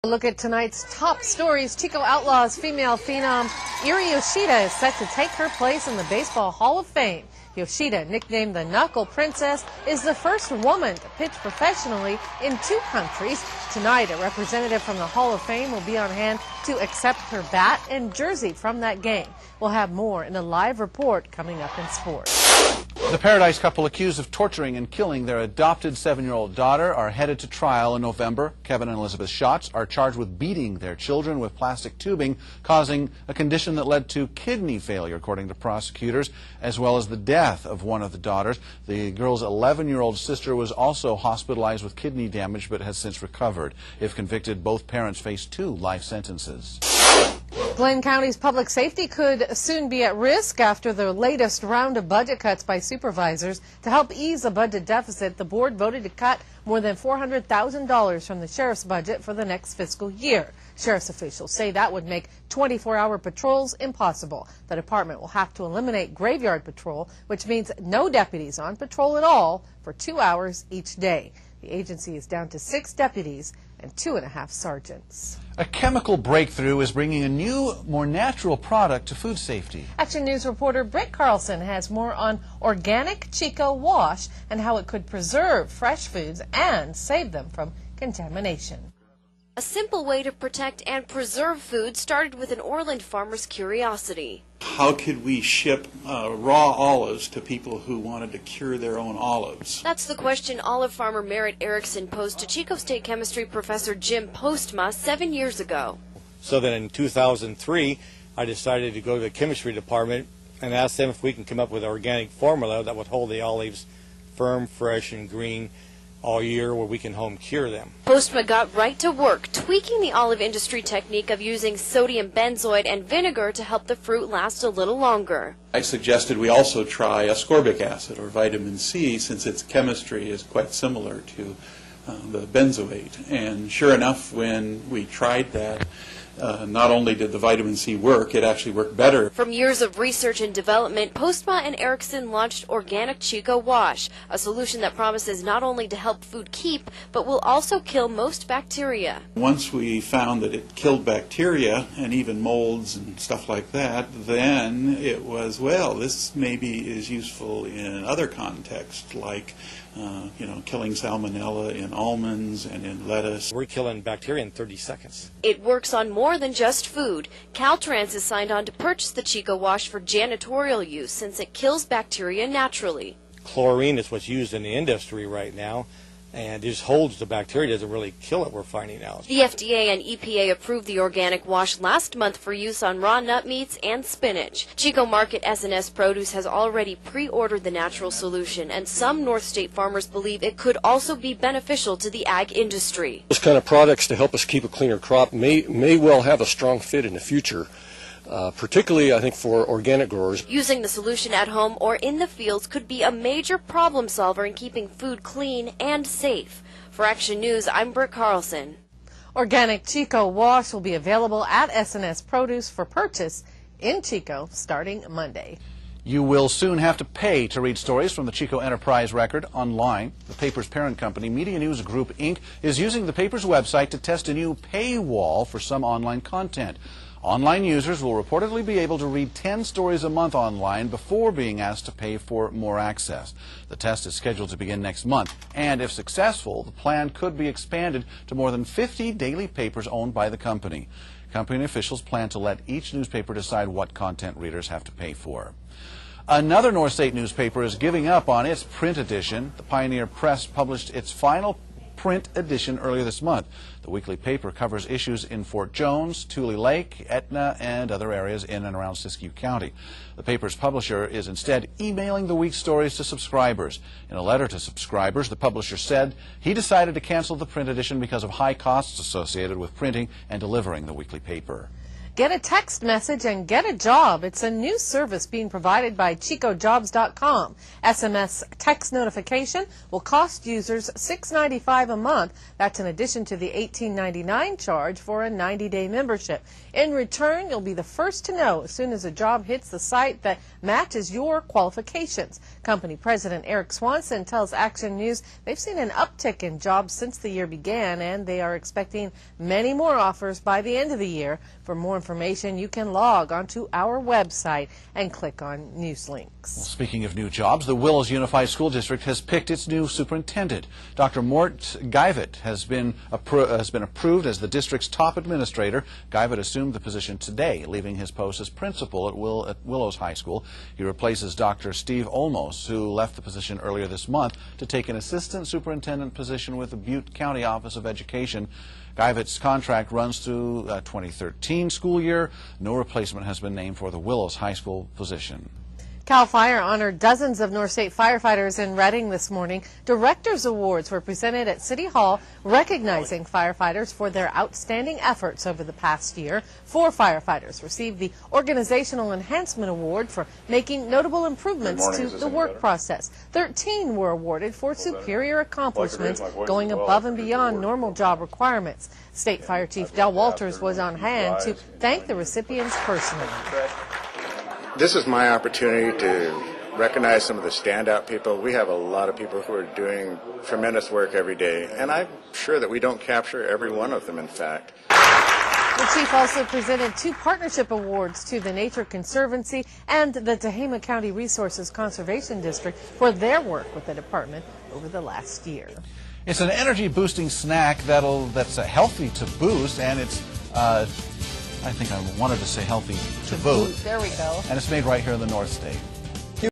Look at tonight's top stories. Chico Outlaws female phenom Eri Yoshida is set to take her place in the Baseball Hall of Fame. Yoshida, nicknamed the Knuckle Princess, is the first woman to pitch professionally in 2 countries. Tonight, a representative from the Hall of Fame will be on hand to accept her bat and jersey from that game. We'll have more in a live report coming up in sports. The Paradise couple accused of torturing and killing their adopted 7-year-old daughter are headed to trial in November. Kevin and Elizabeth Schatz are charged with beating their children with plastic tubing, causing a condition that led to kidney failure, according to prosecutors, as well as the death of one of the daughters. The girl's 11-year-old sister was also hospitalized with kidney damage but has since recovered. If convicted, both parents face 2 life sentences. Glenn County's public safety could soon be at risk after the latest round of budget cuts by supervisors. To help ease the budget deficit, the board voted to cut more than $400,000 from the sheriff's budget for the next fiscal year. Sheriff's officials say that would make 24-hour patrols impossible. The department will have to eliminate graveyard patrol, which means no deputies on patrol at all for 2 hours each day. The agency is down to 6 deputies and 2.5 sergeants. A chemical breakthrough is bringing a new, more natural product to food safety. Action News reporter Britt Carlson has more on Organic Chico Wash and how it could preserve fresh foods and save them from contamination. A simple way to protect and preserve food started with an Orland farmer's curiosity. How could we ship raw olives to people who wanted to cure their own olives? That's the question olive farmer Merritt Erickson posed to Chico State chemistry professor Jim Postma 7 years ago. So then in 2003, I decided to go to the chemistry department and ask them if we can come up with an organic formula that would hold the olives firm, fresh, and green all year, where we can home cure them. Postma got right to work, tweaking the olive industry technique of using sodium benzoate and vinegar to help the fruit last a little longer. I suggested we also try ascorbic acid or vitamin C, since its chemistry is quite similar to the benzoate. And sure enough, when we tried that, not only did the vitamin C work, it actually worked better. From years of research and development, Postma and Erickson launched Organic Chico Wash, a solution that promises not only to help food keep, but will also kill most bacteria. Once we found that it killed bacteria and even molds and stuff like that, then it was, well, this maybe is useful in other contexts, like killing salmonella in almonds and in lettuce. We're killing bacteria in 30 seconds. It works on more than just food. Caltrans is signed on to purchase the Chico Wash for janitorial use, since it kills bacteria naturally. Chlorine is what's used in the industry right now, and it just holds the bacteria, doesn't really kill it, we're finding out. The FDA and EPA approved the organic wash last month for use on raw nut meats and spinach. Chico Market S&S Produce has already pre-ordered the natural solution, and some North State farmers believe it could also be beneficial to the ag industry. Those kind of products to help us keep a cleaner crop may well have a strong fit in the future. Particularly, I think, for organic growers. Using the solution at home or in the fields could be a major problem solver in keeping food clean and safe. For Action News, I'm Britt Carlson. Organic Chico Wash will be available at S&S Produce for purchase in Chico starting Monday. You will soon have to pay to read stories from the Chico Enterprise Record online. The paper's parent company, Media News Group, Inc., is using the paper's website to test a new paywall for some online content. Online users will reportedly be able to read 10 stories a month online before being asked to pay for more access. The test is scheduled to begin next month, and if successful, the plan could be expanded to more than 50 daily papers owned by the company. Company officials plan to let each newspaper decide what content readers have to pay for. Another North State newspaper is giving up on its print edition. The Pioneer Press published its final print edition earlier this month. The weekly paper covers issues in Fort Jones, Tule Lake, Etna, and other areas in and around Siskiyou County. The paper's publisher is instead emailing the week's stories to subscribers. In a letter to subscribers, the publisher said he decided to cancel the print edition because of high costs associated with printing and delivering the weekly paper. Get a text message and get a job. It's a new service being provided by ChicoJobs.com. SMS text notification will cost users $6.95 a month. That's in addition to the $18.99 charge for a 90-day membership. In return, you'll be the first to know as soon as a job hits the site that matches your qualifications. Company President Eric Swanson tells Action News they've seen an uptick in jobs since the year began, and they are expecting many more offers by the end of the year. For more information, you can log onto our website and click on News Links. Well, speaking of new jobs, the Willows Unified School District has picked its new superintendent. Dr. Mort Guyvet has been approved as the district's top administrator. Guyvet assumed the position today, leaving his post as principal at Willows High School. He replaces Dr. Steve Olmos, who left the position earlier this month to take an assistant superintendent position with the Butte County Office of Education. Guyvet's contract runs through 2013 school year. No replacement has been named for the Willows High School position. CAL FIRE honored dozens of North State firefighters in Reading this morning. Directors Awards were presented at City Hall, recognizing firefighters for their outstanding efforts over the past year. 4 firefighters received the Organizational Enhancement Award for making notable improvements to the work process. 13 were awarded for superior accomplishments, going above and beyond normal job requirements. State Fire Chief Del Walters was on hand to thank the recipients personally. This is my opportunity to recognize some of the standout people. We have a lot of people who are doing tremendous work every day, and I'm sure that we don't capture every one of them, in fact. The chief also presented 2 partnership awards to the Nature Conservancy and the Tehama County Resources Conservation District for their work with the department over the last year. It's an energy-boosting snack that's healthy to boost, and it's I think I wanted to say healthy to boot. There we go. And it's made right here in the North State.